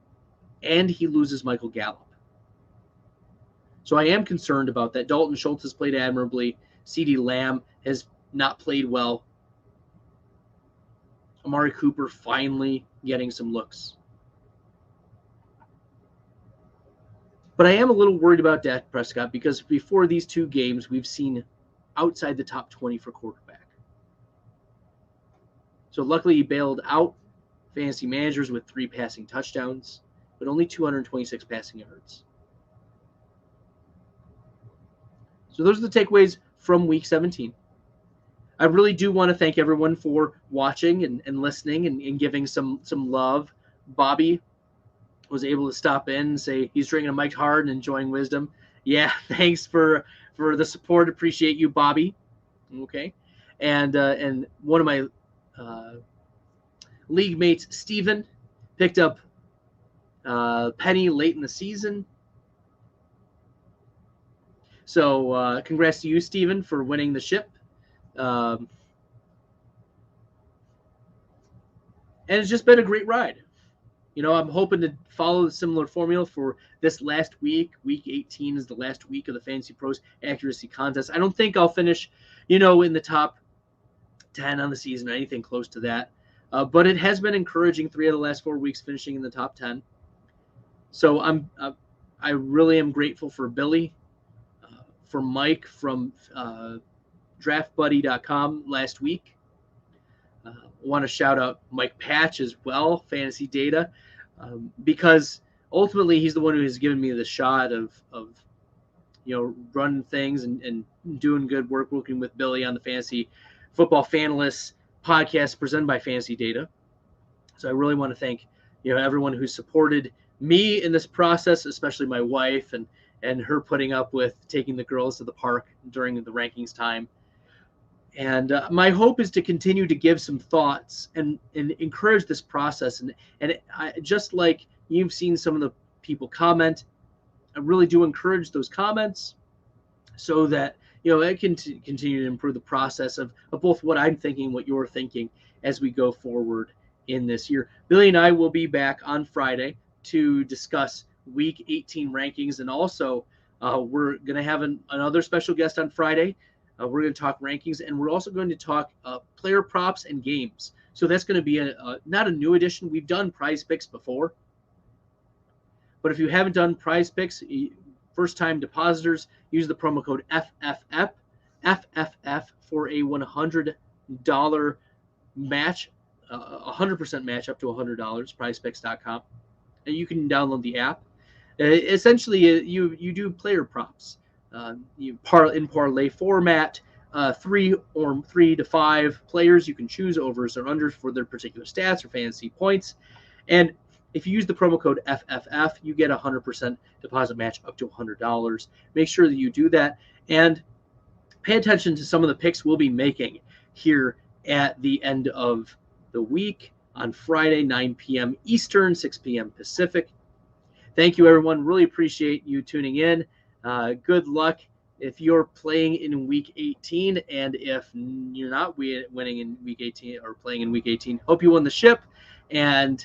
And he loses Michael Gallup. So I am concerned about that. Dalton Schultz has played admirably. CeeDee Lamb has not played well. Amari Cooper finally getting some looks. But I am a little worried about Dak Prescott because before these 2 games, we've seen outside the top 20 for quarterback. So luckily he bailed out fantasy managers with 3 passing touchdowns, but only 226 passing yards. So those are the takeaways from week 17. I really do want to thank everyone for watching and listening and giving some love. Bobby was able to stop in and say he's drinking a Mike Hard and enjoying wisdom. Yeah, thanks for the support. Appreciate you, Bobby. Okay. And one of my league mates, Steven, picked up Penny late in the season. So congrats to you, Steven, for winning the ship. And it's just been a great ride. I'm hoping to follow the similar formula for this last week. Week 18 is the last week of the Fantasy Pros Accuracy Contest. I don't think I'll finish, in the top 10 on the season or anything close to that. But it has been encouraging 3 of the last 4 weeks finishing in the top 10. So I really am grateful for Billy, for Mike from draftbuddy.com last week. I want to shout out Mike Patch as well, Fantasy Data, because ultimately he's the one who has given me the shot of running things and doing good work working with Billy on the Fantasy Football Fanalists podcast presented by Fantasy Data. So I really want to thank everyone who supported me in this process, especially my wife and her putting up with taking the girls to the park during the rankings time. And my hope is to continue to give some thoughts and encourage this process. And just like you've seen some of the people comment, I really do encourage those comments so that it can continue to improve the process of both what I'm thinking, what you're thinking as we go forward in this year. Billy and I will be back on Friday to discuss Week 18 rankings, and also we're going to have another special guest on Friday. We're going to talk rankings, and we're also going to talk player props and games. So that's going to be not a new edition. We've done Prize Picks before, but if you haven't done Prize Picks, first-time depositors, use the promo code FFF for a $100 match, 100% match up to $100. PrizePicks.com, and you can download the app. Essentially, you do player props. In parlay format, 3 to 5 players you can choose overs or unders for their particular stats or fantasy points. And if you use the promo code FFF, you get a 100% deposit match up to $100. Make sure that you do that and pay attention to some of the picks we'll be making here at the end of the week on Friday, 9 p.m. Eastern, 6 p.m. Pacific. Thank you, everyone. Really appreciate you tuning in. Good luck if you're playing in Week 18, and if you're not winning in Week 18 or playing in Week 18, hope you won the ship. And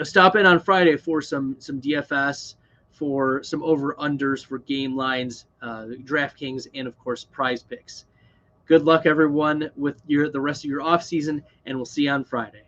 stop in on Friday for some DFS, for some over-unders, for game lines, DraftKings, and, of course, Prize Picks. Good luck, everyone, with the rest of your off season, and we'll see you on Friday.